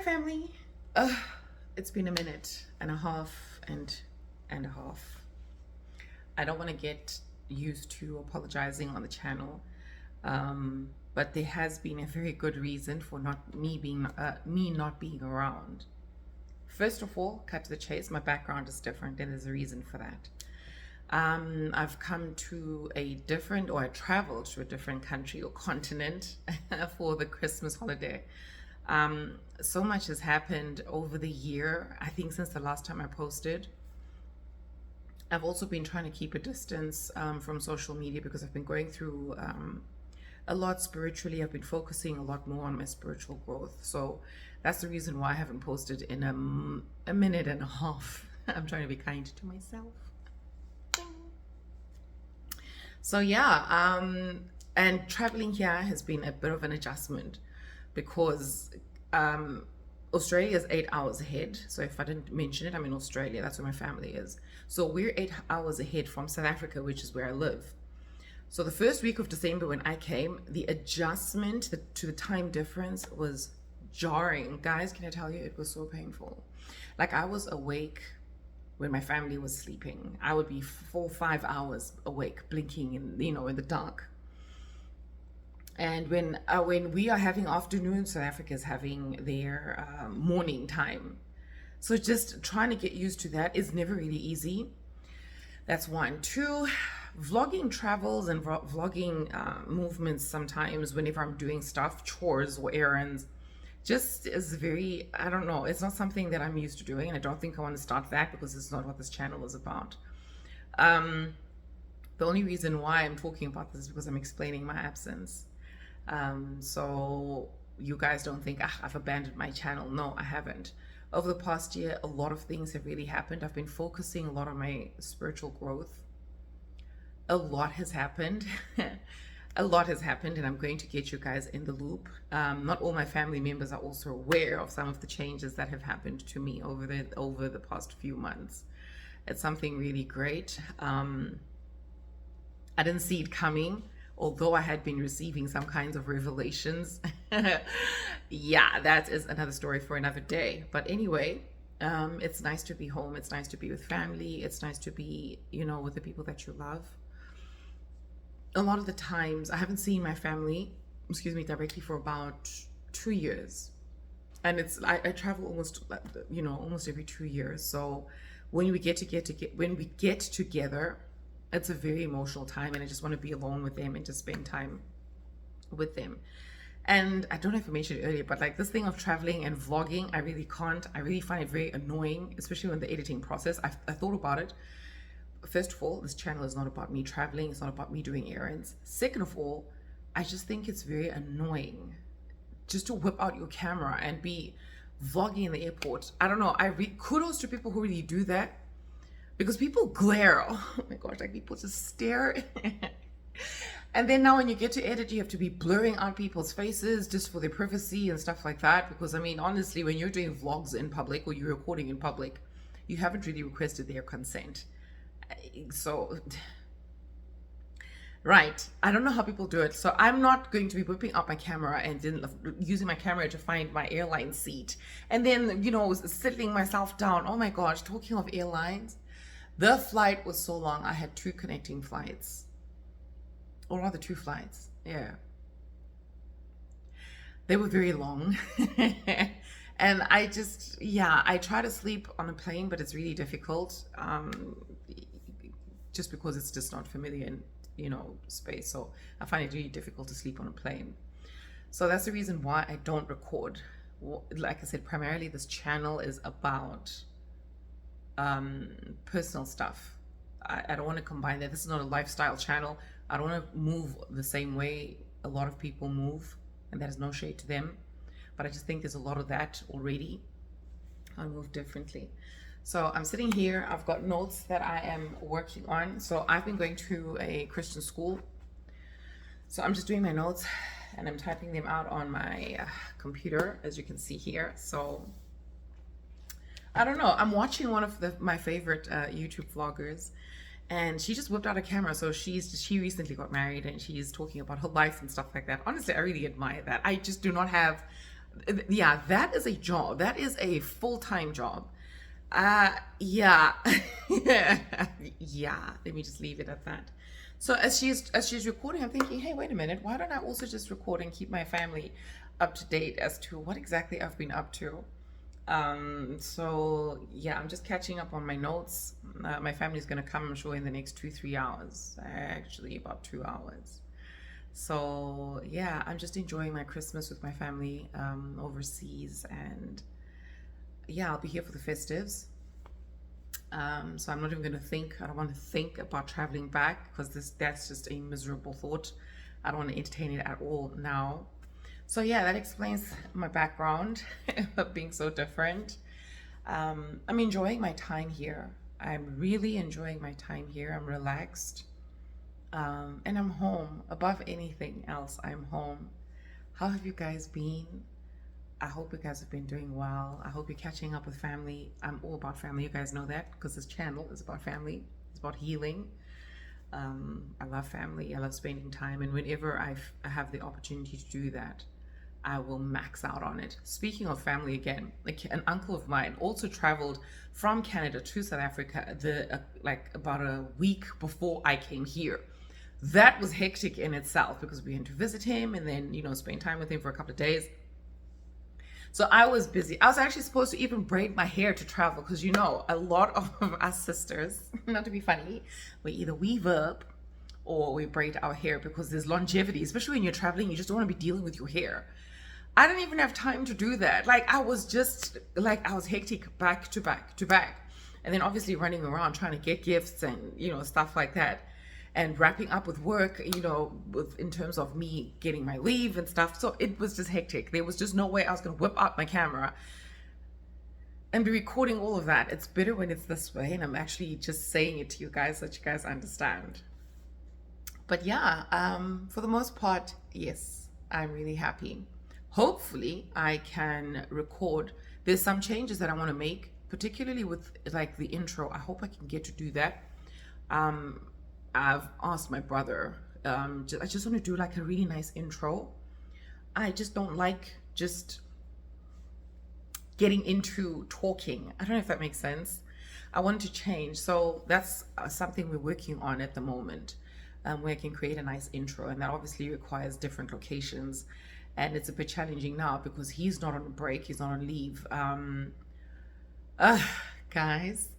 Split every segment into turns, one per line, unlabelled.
family. It's been a minute and a half and a half. I don't want to get used to apologizing on the channel, but there has been a very good reason for me not being around. First of all, cut to the chase. My background is different, and there's a reason for that. I've come to I traveled to a different country or continent for the Christmas holiday. So much has happened over the year, I think since the last time I posted. I've also been trying to keep a distance from social media because I've been going through a lot spiritually. I've been focusing a lot more on my spiritual growth. So that's the reason why I haven't posted in a minute and a half. I'm trying to be kind to myself. So yeah, and traveling here has been a bit of an adjustment because Australia is 8 hours ahead. So if I didn't mention it, I'm in Australia. That's where my family is. So we're 8 hours ahead from South Africa, which is where I live. So the first week of December when I came, the adjustment to the time difference was jarring. Guys, can I tell you, it was so painful. Like, I was awake when my family was sleeping. I would be 4 or 5 hours awake, blinking in the dark. And when we are having afternoon, South Africa is having their morning time. So just trying to get used to that is never really easy. That's one. Two, vlogging travels and vlogging movements sometimes whenever I'm doing stuff, chores or errands, just is very, I don't know, it's not something that I'm used to doing. And I don't think I want to start that because it's not what this channel is about. The only reason why I'm talking about this is because I'm explaining my absence. So you guys don't think I've abandoned my channel. No, I haven't. Over the past year, a lot of things have really happened. I've been focusing a lot on my spiritual growth. A lot has happened. A lot has happened, and I'm going to get you guys in the loop. Not all my family members are also aware of some of the changes that have happened to me over the past few months. It's something really great. I didn't see it coming, although I had been receiving some kinds of revelations. Yeah, that is another story for another day. But anyway, it's nice to be home. It's nice to be with family. It's nice to be, with the people that you love. A lot of the times I haven't seen my family, directly for about 2 years. And I travel almost every 2 years. So when we get together, it's a very emotional time, and I just want to be alone with them and just spend time with them. And I don't know if I mentioned it earlier, but like this thing of traveling and vlogging, I really can't. I really find it very annoying, especially when the editing process. I thought about it. First of all, this channel is not about me traveling. It's not about me doing errands. Second of all, I just think it's very annoying just to whip out your camera and be vlogging in the airport. I don't know. Kudos to people who really do that. Because people glare, oh my gosh, like people just stare. And then now when you get to edit, you have to be blurring out people's faces just for their privacy and stuff like that. Because I mean, honestly, when you're doing vlogs in public or you're recording in public, you haven't really requested their consent. So, right, I don't know how people do it. So I'm not going to be whipping out my camera and then using my camera to find my airline seat. And then, settling myself down. Oh my gosh, talking of airlines. The flight was so long. I had 2 connecting flights, or rather 2 flights. Yeah, they were very long. And I try to sleep on a plane, but it's really difficult, just because it's just not familiar in space. So I find it really difficult to sleep on a plane. So that's the reason why I don't record. Like I said, primarily this channel is about personal stuff. I don't want to combine that. This is not a lifestyle channel. I don't want to move the same way a lot of people move, and that is no shade to them, but I just think there's a lot of that already. I move differently. So I'm sitting here. I've got notes that I am working on. So I've been going to a Christian school, so I'm just doing my notes and I'm typing them out on my computer, as you can see here. So I don't know. I'm watching one of my favorite YouTube vloggers, and she just whipped out a camera. So she recently got married, and she's talking about her life and stuff like that. Honestly, I really admire that. I just do not have Yeah, that is a job. That is a full-time job. Yeah. Yeah, let me just leave it at that. So as she's recording, I'm thinking, hey, wait a minute, why don't I also just record and keep my family up to date as to what exactly I've been up to? So yeah, I'm just catching up on my notes. My family's gonna come, I'm sure, in the next 2-3 hours. Actually, about 2 hours. So yeah, I'm just enjoying my Christmas with my family overseas, and yeah, I'll be here for the festives. So I'm not even going to think. I don't want to think about traveling back because that's just a miserable thought. I don't want to entertain it at all now. So yeah, that explains my background of being so different. I'm enjoying my time here. I'm really enjoying my time here. I'm relaxed. And I'm home. Above anything else, I'm home. How have you guys been? I hope you guys have been doing well. I hope you're catching up with family. I'm all about family. You guys know that because this channel is about family. It's about healing. I love family. I love spending time. And whenever I have the opportunity to do that, I will max out on it. Speaking of family again, like an uncle of mine also traveled from Canada to South Africa like about a week before I came here. That was hectic in itself because we went to visit him and then, spend time with him for a couple of days. So I was busy. I was actually supposed to even braid my hair to travel because, a lot of us sisters, not to be funny, we either weave up or we braid our hair because there's longevity, especially when you're traveling. You just don't want to be dealing with your hair. I didn't even have time to do that. Like I was hectic back to back to back. And then obviously running around trying to get gifts and, stuff like that. And wrapping up with work, in terms of me getting my leave and stuff. So it was just hectic. There was just no way I was going to whip out my camera and be recording all of that. It's better when it's this way. And I'm actually just saying it to you guys so that you guys understand. But yeah, for the most part, yes, I'm really happy. Hopefully I can record. There's some changes that I want to make, particularly with like the intro. I hope I can get to do that. I've asked my brother, I just want to do like a really nice intro. I just don't like just getting into talking. I don't know if that makes sense. I want to change. So that's something we're working on at the moment, where I can create a nice intro. And that obviously requires different locations. And it's a bit challenging now because he's not on a break, he's not on leave. Guys.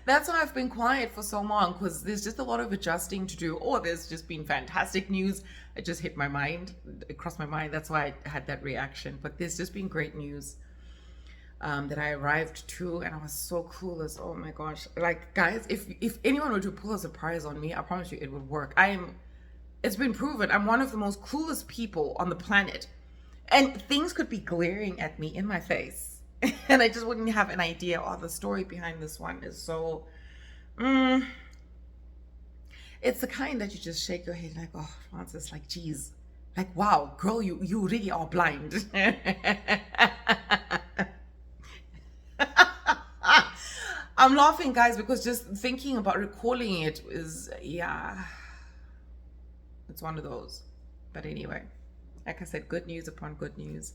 That's why I've been quiet for so long, because there's just a lot of adjusting to do. Or there's just been fantastic news. It just hit my mind, it crossed my mind. That's why I had that reaction. But there's just been great news that I arrived to, and I was so clueless. Oh my gosh. Like, guys, if anyone were to pull a surprise on me, I promise you it would work. It's been proven, I'm one of the most clueless people on the planet. And things could be glaring at me in my face. And I just wouldn't have an idea. Oh, the story behind this one is so it's the kind that you just shake your head like, oh, Francis, like, geez, like, wow, girl, you really are blind. I'm laughing, guys, because just thinking about recalling it is, yeah, it's one of those. But anyway, like I said, good news upon good news.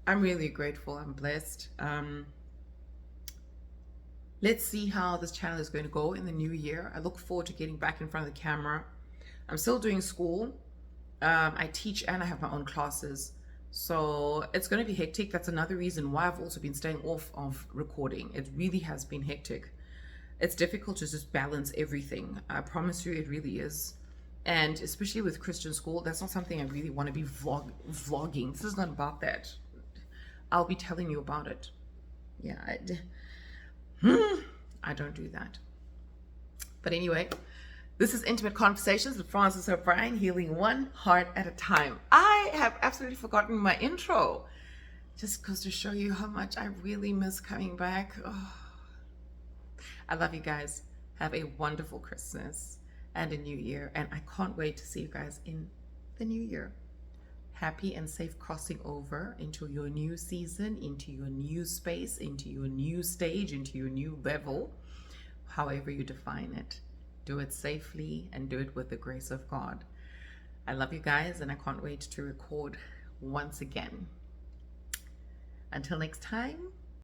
I'm really grateful. I'm blessed. Let's see how this channel is going to go in the new year. I look forward to getting back in front of the camera. I'm still doing school. I teach and I have my own classes. So it's going to be hectic. That's another reason why I've also been staying off of recording. It really has been hectic. It's difficult to just balance everything. I promise you it really is. And especially with Christian school, that's not something I really want to be vlogging. This is not about that. I'll be telling you about it. Yeah, I don't do that. But anyway, this is Intimate Conversations with Francis O'Brien, healing one heart at a time. I have absolutely forgotten my intro. Just goes to show you how much I really miss coming back. Oh. I love you guys. Have a wonderful Christmas and a new year. And I can't wait to see you guys in the new year. Happy and safe crossing over into your new season, into your new space, into your new stage, into your new level, however you define it. Do it safely and do it with the grace of God. I love you guys, and I can't wait to record once again. Until next time,